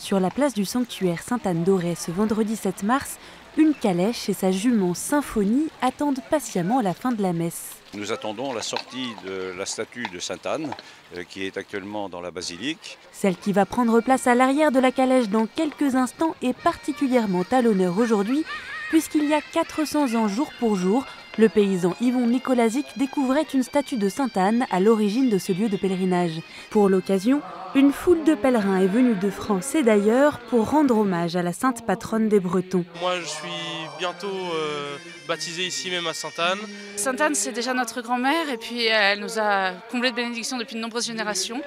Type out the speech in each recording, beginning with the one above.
Sur la place du sanctuaire Sainte-Anne-d'Auray ce vendredi 7 mars, une calèche et sa jument Symphonie attendent patiemment la fin de la messe. Nous attendons la sortie de la statue de Sainte-Anne qui est actuellement dans la basilique. Celle qui va prendre place à l'arrière de la calèche dans quelques instants est particulièrement à l'honneur aujourd'hui puisqu'il y a 400 ans jour pour jour, le paysan Yvon Nicolazic découvrait une statue de Sainte-Anne à l'origine de ce lieu de pèlerinage. Pour l'occasion, une foule de pèlerins est venue de France et d'ailleurs pour rendre hommage à la sainte patronne des Bretons. Moi je suis bientôt baptisé ici même à Sainte-Anne. Sainte-Anne c'est déjà notre grand-mère et puis elle nous a comblé de bénédictions depuis de nombreuses générations.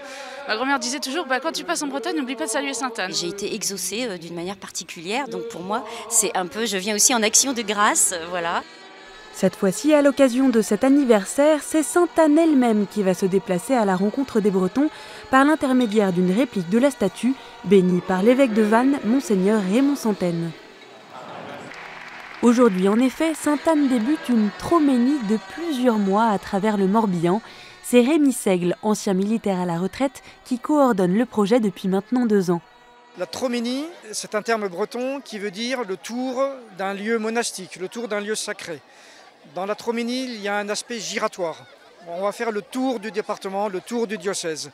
Ma grand-mère disait toujours quand tu passes en Bretagne n'oublie pas de saluer Sainte-Anne. J'ai été exaucée d'une manière particulière donc pour moi c'est un peu, je viens aussi en action de grâce, voilà. Cette fois-ci, à l'occasion de cet anniversaire, c'est Sainte-Anne elle-même qui va se déplacer à la rencontre des Bretons par l'intermédiaire d'une réplique de la statue, bénie par l'évêque de Vannes, Monseigneur Raymond Santaine. Aujourd'hui, en effet, Sainte-Anne débute une troménie de plusieurs mois à travers le Morbihan. C'est Rémi Seigle, ancien militaire à la retraite, qui coordonne le projet depuis maintenant 2 ans. La troménie, c'est un terme breton qui veut dire le tour d'un lieu monastique, le tour d'un lieu sacré. Dans la troménie, il y a un aspect giratoire. On va faire le tour du département, le tour du diocèse.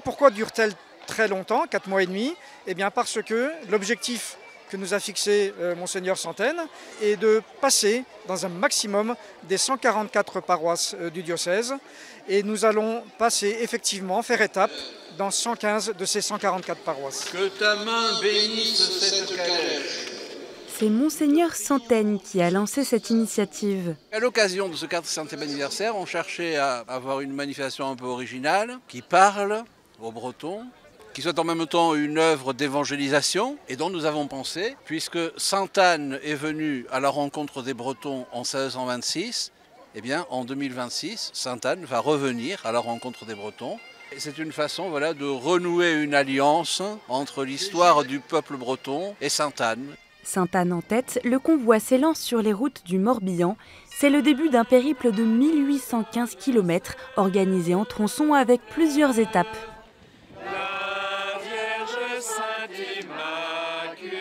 Pourquoi dure-t-elle très longtemps, 4 mois et demi ? Eh bien parce que l'objectif que nous a fixé Monseigneur Santaine est de passer dans un maximum des 144 paroisses du diocèse. Et nous allons passer effectivement, faire étape dans 115 de ces 144 paroisses. Que ta main bénisse cette calèche. C'est Monseigneur Santaine qui a lancé cette initiative. À l'occasion de ce 400e anniversaire, on cherchait à avoir une manifestation un peu originale, qui parle aux Bretons, qui soit en même temps une œuvre d'évangélisation, et dont nous avons pensé, puisque Sainte-Anne est venue à la rencontre des Bretons en 1626, eh bien en 2026, Sainte-Anne va revenir à la rencontre des Bretons. C'est une façon de renouer une alliance entre l'histoire du peuple breton et Sainte-Anne. Sainte-Anne en tête, le convoi s'élance sur les routes du Morbihan. C'est le début d'un périple de 1815 km organisé en tronçons avec plusieurs étapes. La Vierge Sainte Immaculée.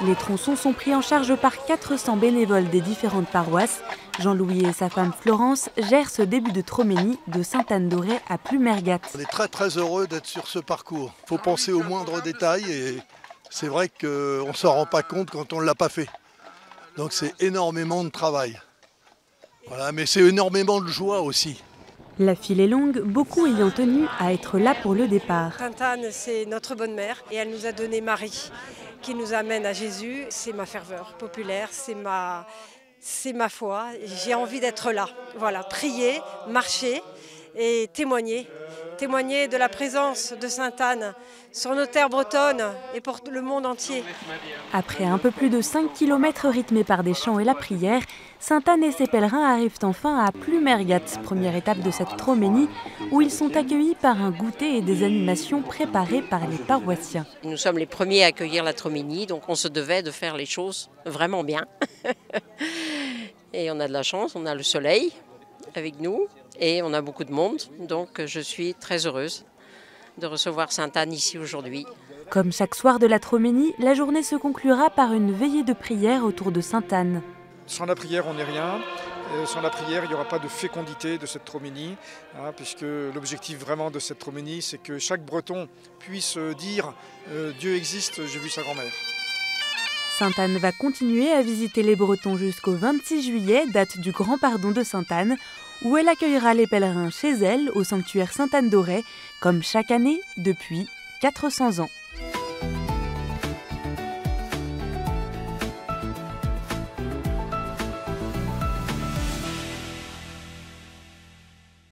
Les tronçons sont pris en charge par 400 bénévoles des différentes paroisses. Jean-Louis et sa femme Florence gèrent ce début de troménie de Sainte-Anne-d'Auray à Plumergat. On est très heureux d'être sur ce parcours. Il faut penser aux moindres détails et c'est vrai qu'on ne s'en rend pas compte quand on ne l'a pas fait. Donc c'est énormément de travail. Voilà, mais c'est énormément de joie aussi. La file est longue, beaucoup ayant tenu à être là pour le départ. Sainte-Anne, c'est notre bonne mère et elle nous a donné Marie qui nous amène à Jésus. C'est ma ferveur populaire, c'est ma foi. J'ai envie d'être là. Voilà, prier, marcher et témoigner de la présence de Sainte-Anne sur nos terres bretonnes et pour le monde entier. Après un peu plus de 5 km rythmés par des chants et la prière, Sainte-Anne et ses pèlerins arrivent enfin à Plumergat, première étape de cette troménie, où ils sont accueillis par un goûter et des animations préparées par les paroissiens. Nous sommes les premiers à accueillir la troménie, donc on se devait de faire les choses vraiment bien. Et on a de la chance, on a le soleil avec nous et on a beaucoup de monde, donc je suis très heureuse de recevoir Sainte-Anne ici aujourd'hui. Comme chaque soir de la troménie, la journée se conclura par une veillée de prière autour de Sainte-Anne. Sans la prière, on n'est rien. Sans la prière, il n'y aura pas de fécondité de cette troménie, puisque l'objectif vraiment de cette troménie, c'est que chaque Breton puisse dire « Dieu existe, j'ai vu sa grand-mère ». Sainte-Anne va continuer à visiter les Bretons jusqu'au 26 juillet, date du Grand Pardon de Sainte-Anne, où elle accueillera les pèlerins chez elle, au sanctuaire Sainte-Anne-d'Auray, comme chaque année depuis 400 ans.